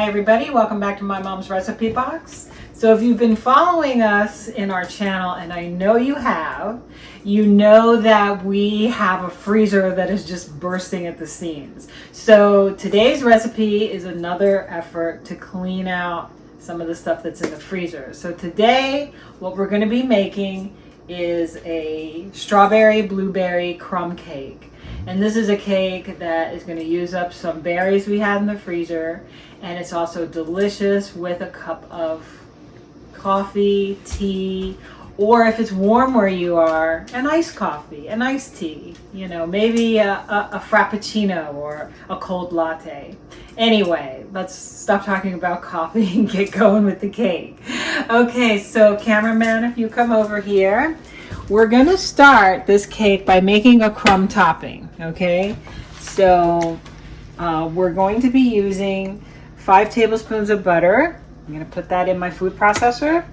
everybody, welcome back to my mom's recipe box. So if you've been following us in our channel, and I know you have, you know that we have a freezer that is just bursting at the seams. So today's recipe is another effort to clean out some of the stuff that's in the freezer. So today what we're going to be making is a strawberry blueberry crumb cake. And this is a cake that is going to use up some berries we had in the freezer, and it's also delicious with a cup of coffee, tea, or if it's warm where you are, an iced coffee, an iced tea, you know, maybe a frappuccino or a cold latte. Anyway, let's stop talking about coffee and get going with the cake. Okay, so cameraman, if you come over here. We're going to start this cake by making a crumb topping, okay? So we're going to be using 5 tablespoons of butter. I'm going to put that in my food processor.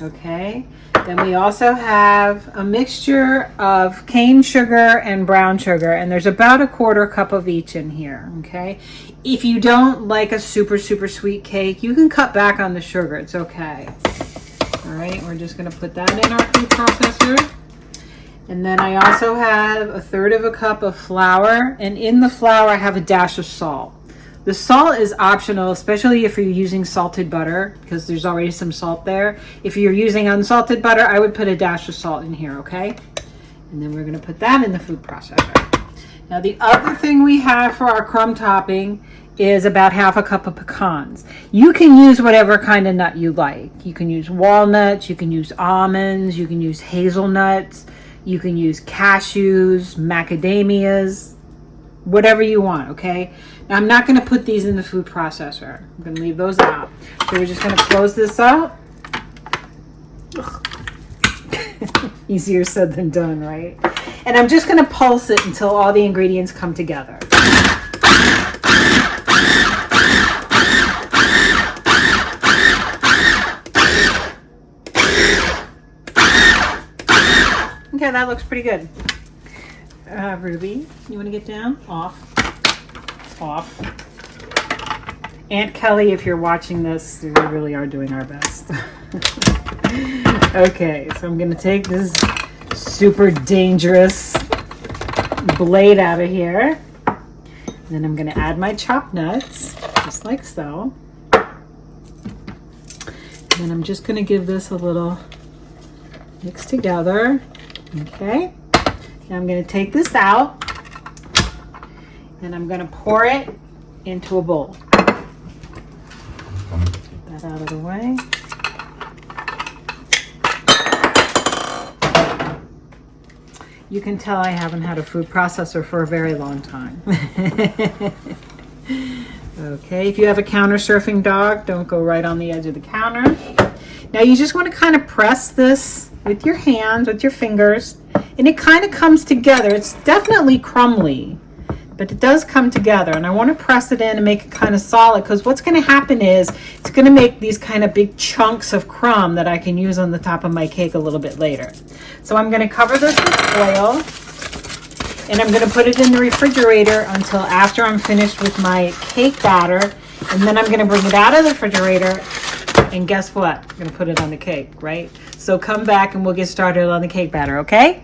Okay. Then we also have a mixture of cane sugar and brown sugar, and there's about a 1/4 cup of each in here, okay? If you don't like a super sweet cake, you can cut back on the sugar. It's okay. All right, we're just going to put that in our food processor. And then I also have a 1/3 cup of flour, and in the flour I have a dash of salt. The salt is optional, especially if you're using salted butter, because there's already some salt there. If you're using unsalted butter, I would put a dash of salt in here, okay? And then we're going to put that in the food processor. Now the other thing we have for our crumb topping is about 1/2 cup of pecans. You can use whatever kind of nut you like. You can use walnuts, you can use almonds, you can use hazelnuts, you can use cashews, macadamias, whatever you want, okay? Now I'm not going to put these in the food processor. I'm going to leave those out. So we're just going to close this out. Easier said than done, right? And I'm just going to pulse it until all the ingredients come together. Okay, that looks pretty good. Ruby, you want to get down? Off. Aunt Kelly, if you're watching this, we really are doing our best. Okay, so I'm going to take this super dangerous blade out of here. Then I'm going to add my chopped nuts, just like so. And I'm just going to give this a little mix together. Okay, now I'm going to take this out and I'm going to pour it into a bowl. Get that out of the way. You can tell I haven't had a food processor for a very long time. Okay, if you have a counter surfing dog, don't go right on the edge of the counter. Now you just want to kind of press this with your hands, with your fingers, and it kind of comes together. It's definitely crumbly, but it does come together. And I want to press it in and make it kind of solid, because what's going to happen is it's going to make these kind of big chunks of crumb that I can use on the top of my cake a little bit later. So I'm going to cover this with oil, and I'm going to put it in the refrigerator until after I'm finished with my cake batter, and then I'm going to bring it out of the refrigerator. And guess what? I'm going to put it on the cake, right? So come back and we'll get started on the cake batter, okay?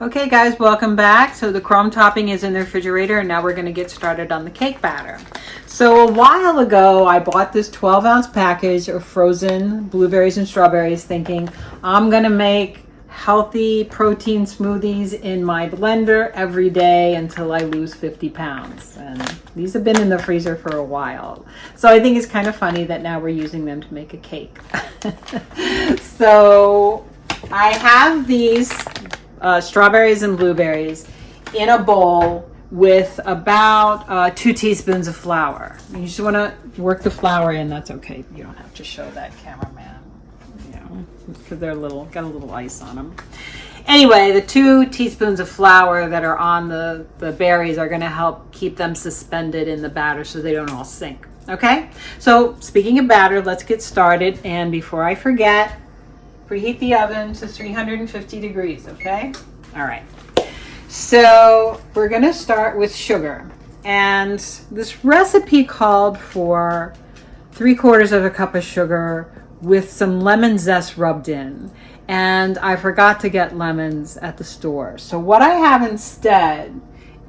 Okay, guys, welcome back. So the crumb topping is in the refrigerator, and now we're going to get started on the cake batter. So a while ago, I bought this 12-ounce package of frozen blueberries and strawberries, thinking I'm going to make healthy protein smoothies in my blender every day until I lose 50 pounds. And these have been in the freezer for a while. So I think it's kind of funny that now we're using them to make a cake. So I have these strawberries and blueberries in a bowl with about 2 teaspoons of flour. You just want to work the flour in. That's okay. You don't have to show that, cameraman. Because they're got a little ice on them. Anyway, the 2 teaspoons of flour that are on the berries are going to help keep them suspended in the batter so they don't all sink. Okay, so speaking of batter, let's get started. And before I forget, preheat the oven to 350 degrees, okay? All right. So we're going to start with sugar. And this recipe called for 3/4 cup of sugar with some lemon zest rubbed in. And I forgot to get lemons at the store. So what I have instead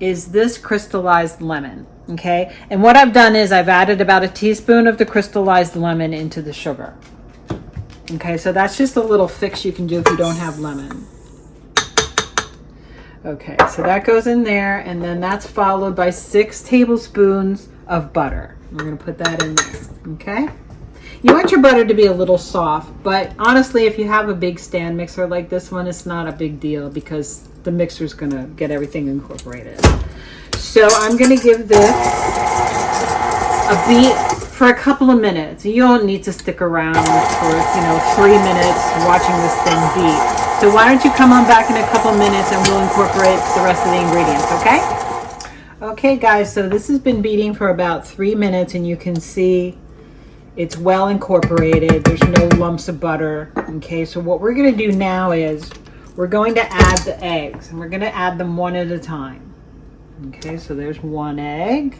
is this crystallized lemon, okay? And what I've done is I've added about a teaspoon of the crystallized lemon into the sugar. Okay, so that's just a little fix you can do if you don't have lemon. Okay, so that goes in there, and then that's followed by 6 tablespoons of butter. We're gonna put that in there, okay? You want your butter to be a little soft, but honestly, if you have a big stand mixer like this one, it's not a big deal because the mixer's gonna get everything incorporated. So I'm gonna give this a beat for a couple of minutes. You don't need to stick around for 3 minutes watching this thing beat. So why don't you come on back in a couple minutes and we'll incorporate the rest of the ingredients, okay? Okay guys, so this has been beating for about 3 minutes and you can see it's well incorporated. There's no lumps of butter. Okay, so what we're gonna do now is we're going to add the eggs and we're gonna add them one at a time. Okay, so there's 1 egg.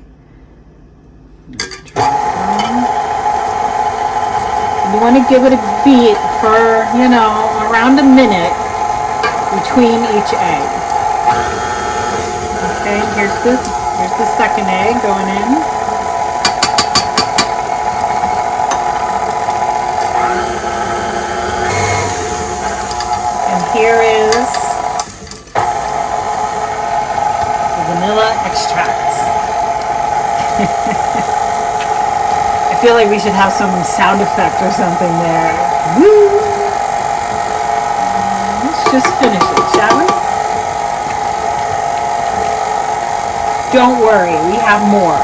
You want to give it a beat for, around a minute between each egg. Okay, here's the second egg going in. And here is the vanilla extract. I feel like we should have some sound effect or something there. Woo! Let's just finish it, shall we? Don't worry, we have more.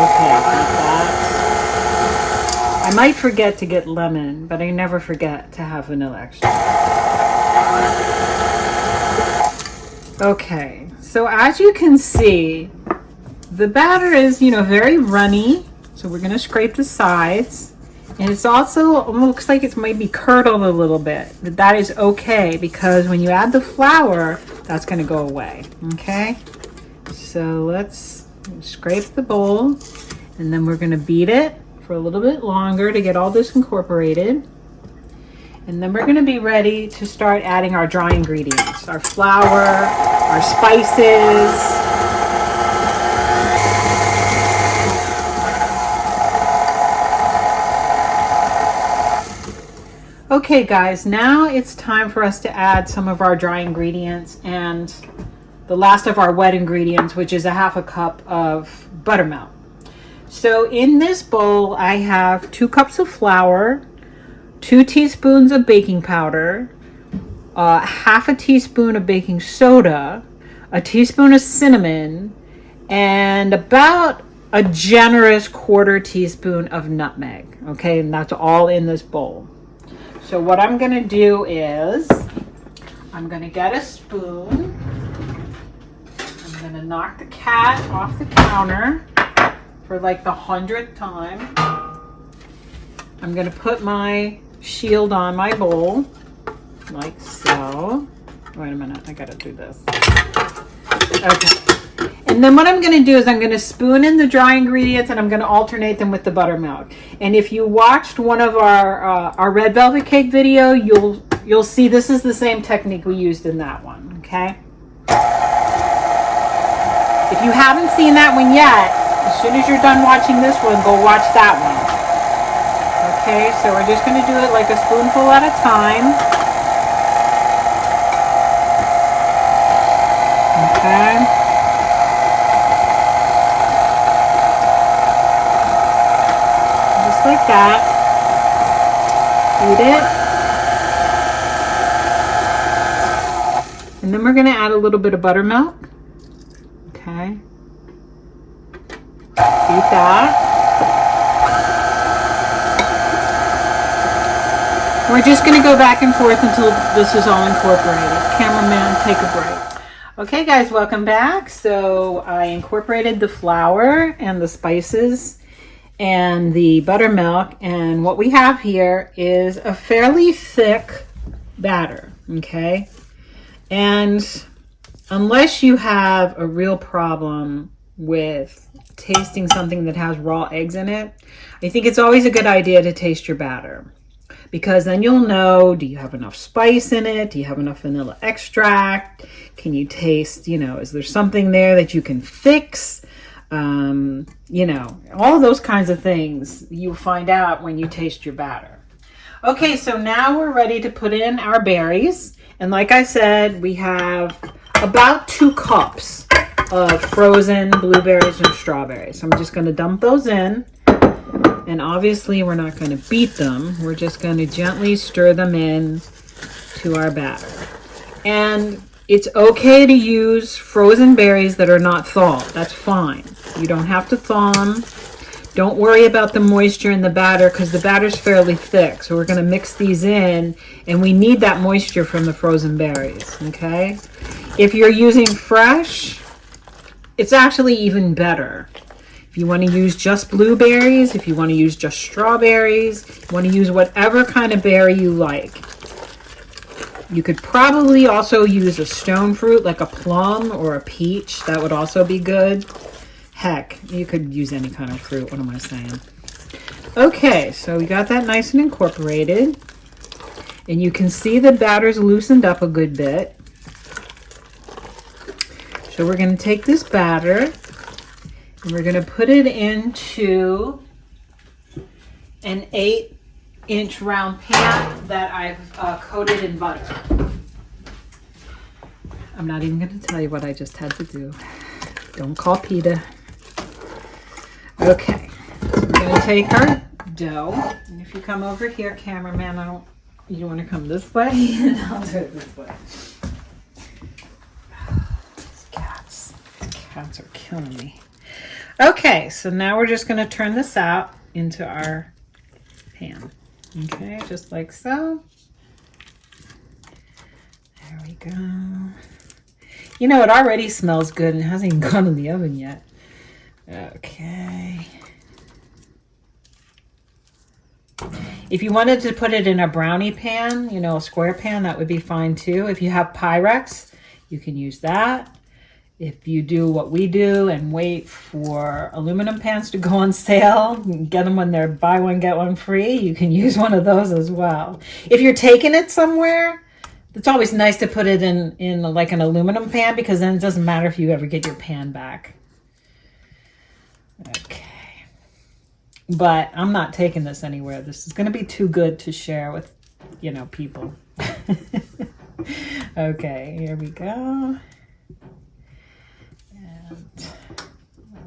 Okay, like that. I might forget to get lemon, but I never forget to have vanilla extract. Okay, so as you can see, the batter is, very runny. So we're gonna scrape the sides. And it's also, looks like it might be curdled a little bit. But that is okay because when you add the flour, that's gonna go away, okay? So let's scrape the bowl and then we're gonna beat it for a little bit longer to get all this incorporated. And then we're gonna be ready to start adding our dry ingredients, our flour, our spices. Okay guys, now it's time for us to add some of our dry ingredients and the last of our wet ingredients, which is a 1/2 cup of buttermilk. So in this bowl, I have 2 cups of flour, 2 teaspoons of baking powder, 1/2 teaspoon of baking soda, a teaspoon of cinnamon, and about a generous 1/4 teaspoon of nutmeg. Okay, and that's all in this bowl. So what I'm gonna do is, I'm gonna get a spoon. I'm gonna knock the cat off the counter for like the 100th time. I'm gonna put my shield on my bowl, like so. Wait a minute, I gotta do this. Okay. And then what I'm going to do is I'm going to spoon in the dry ingredients and I'm going to alternate them with the buttermilk. And if you watched one of our red velvet cake video, you'll see this is the same technique we used in that one. Okay. If you haven't seen that one yet, as soon as you're done watching this one, go watch that one. Okay. So we're just going to do it like a spoonful at a time. Okay. Like that. Eat it. And then we're going to add a little bit of buttermilk. Okay. Eat that. We're just going to go back and forth until this is all incorporated. Cameraman, take a break. Okay guys, welcome back. So I incorporated the flour and the spices and the buttermilk, and what we have here is a fairly thick batter, okay? And unless you have a real problem with tasting something that has raw eggs in it, I think it's always a good idea to taste your batter, because then you'll know, do you have enough spice in it? Do you have enough vanilla extract? Can you taste, is there something there that you can fix? All those kinds of things you'll find out when you taste your batter. Okay, so now we're ready to put in our berries. And like I said, we have about 2 cups of frozen blueberries and strawberries. So I'm just going to dump those in. And obviously we're not going to beat them. We're just going to gently stir them in to our batter. And it's okay to use frozen berries that are not thawed. That's fine. You don't have to thaw them. Don't worry about the moisture in the batter because the batter's fairly thick. So we're going to mix these in, and we need that moisture from the frozen berries, okay? If you're using fresh, it's actually even better. If you want to use just blueberries, if you want to use just strawberries, you want to use whatever kind of berry you like. You could probably also use a stone fruit like a plum or a peach. That would also be good. Heck, you could use any kind of fruit. What am I saying? Okay, so we got that nice and incorporated. And you can see the batter's loosened up a good bit. So we're going to take this batter and we're going to put it into an 8-inch round pan that I've coated in butter. I'm not even going to tell you what I just had to do. Don't call PETA. Okay, so we're going to take our dough, and if you come over here, cameraman, you don't want to come this way, and I'll do it this way. These cats are killing me. Okay, so now we're just going to turn this out into our pan. Okay, just like so. There we go. It already smells good and it hasn't even gone in the oven yet. Okay. If you wanted to put it in a brownie pan, a square pan, that would be fine too. If you have Pyrex, you can use that. If you do what we do and wait for aluminum pans to go on sale, get them when they're buy one, get one free, you can use one of those as well. If you're taking it somewhere, it's always nice to put it in like an aluminum pan, because then it doesn't matter if you ever get your pan back. Okay. But I'm not taking this anywhere. This is going to be too good to share with, people. Okay, here we go. And,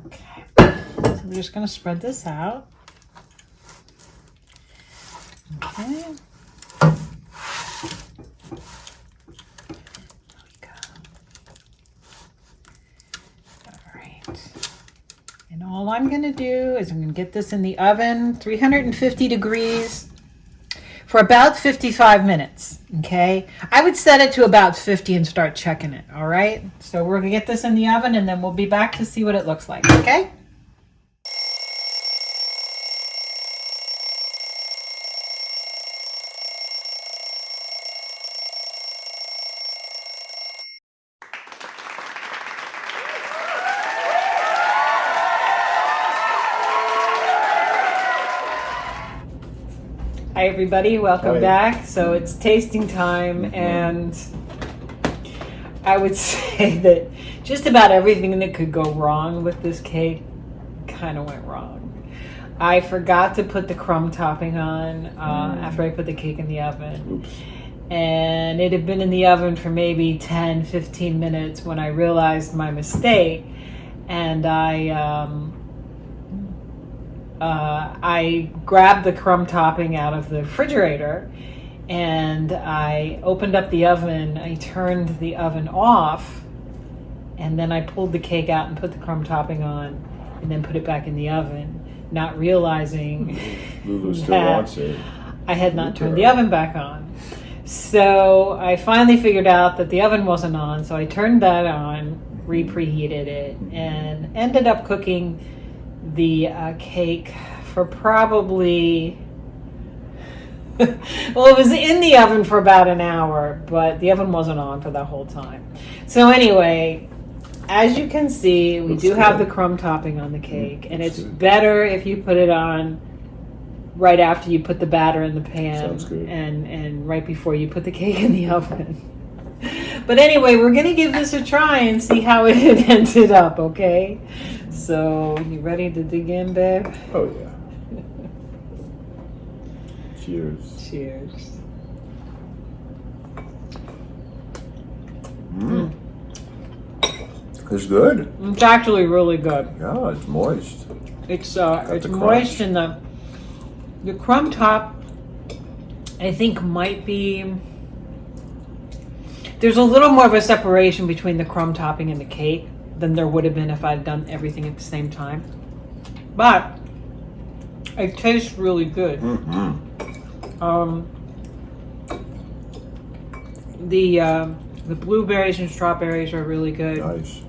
okay. So we're just going to spread this out. Okay. And all I'm going to do is I'm going to get this in the oven, 350 degrees, for about 55 minutes, okay? I would set it to about 50 and start checking it, all right? So we're going to get this in the oven, and then we'll be back to see what it looks like, okay? Hi everybody, welcome back. So it's tasting time, and I would say that just about everything that could go wrong with this cake kind of went wrong. I forgot to put the crumb topping on after I put the cake in the oven. Oops. And it had been in the oven for maybe 10-15 minutes when I realized my mistake, and I grabbed the crumb topping out of the refrigerator, and I opened up the oven. I turned the oven off, and then I pulled the cake out and put the crumb topping on, and then put it back in the oven, not realizing that I had not turned the oven back on. So I finally figured out that the oven wasn't on, so I turned that on, preheated it, and ended up cooking the cake for probably well, it was in the oven for about an hour, but the oven wasn't on for the whole time. So anyway, as you can see, we Looks do have the good. crumb topping on the cake, and looks it's good. better if you put it on right after you put the batter in the pan, Sounds good. and right before you put the cake in the oven. But anyway, we're gonna give this a try and see how it ended up. Okay, so you ready to dig in, babe? Oh yeah. Cheers. Cheers. It's good. It's actually really good. Yeah, it's moist. It's the moist, crunch. and the crumb top, I think, might be. There's a little more of a separation between the crumb topping and the cake than there would have been if I'd done everything at the same time. But it tastes really good. The blueberries and strawberries are really good. Nice.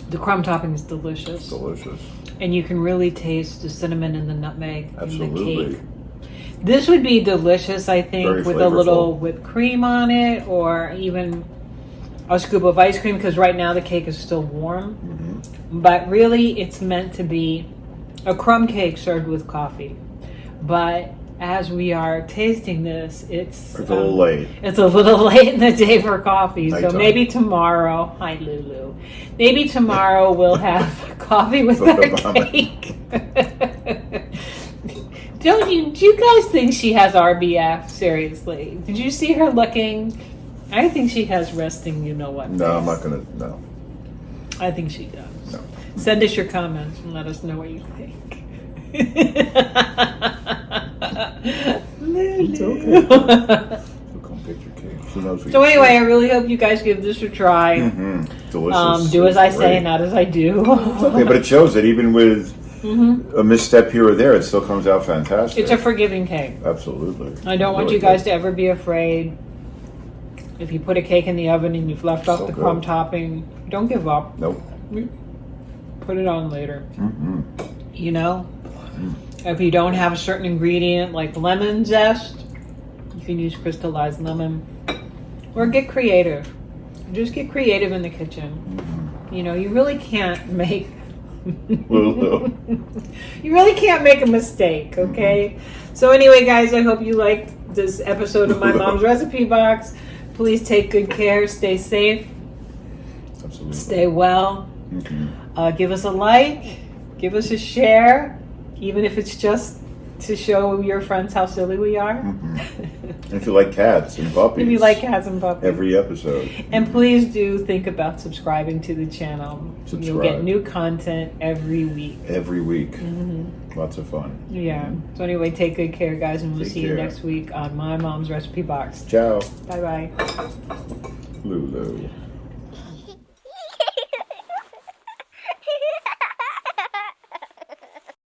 The crumb topping is delicious. Delicious. And you can really taste the cinnamon and the nutmeg in the Absolutely. cake. This would be delicious, I think, Very with a little flavorful. whipped cream on it, or even a scoop of ice cream, because right now the cake is still warm. But really, it's meant to be a crumb cake served with coffee. But as we are tasting this, it's It's a little late. It's a little late in the day for coffee, so Nighttime. maybe tomorrow. Hi, Lulu. Maybe tomorrow we'll have coffee with our cake. Do you guys think she has RBF? Seriously, did you see her looking? I think she has resting. You know what? No, I'm face. not gonna. No. I think she does. No. Send us your comments and let us know what you think. It's okay. So come get your cake. She knows what So you anyway, I say. really hope you guys give this a try. Delicious. Do as I say, Great. not as I do. Okay, but it shows that even with a misstep here or there, it still comes out fantastic. It's a forgiving cake. Absolutely. I don't want Really you guys good. to ever be afraid. If you put a cake in the oven and you've left off So the good. crumb topping, don't give up. Nope. Put it on later. You know? If you don't have a certain ingredient like lemon zest, you can use crystallized lemon. Or get creative. Just get creative in the kitchen. You know, you really can't make Lulu. you really can't make a mistake, okay? So anyway, guys, I hope you liked this episode of My Mom's Recipe Box. Please take good care, stay safe, Absolutely. stay well. Give us a like, give us a share, even if it's just to show your friends how silly we are. And if you like cats and puppies, If you like cats and puppies. every episode. And please do think about subscribing to the channel. You'll get Subscribe. new content every week. Every week. Lots of fun. Yeah. So anyway, take good care, guys, and we'll Take see you care. next week on My Mom's Recipe Box. Ciao. Bye-bye. Lulu.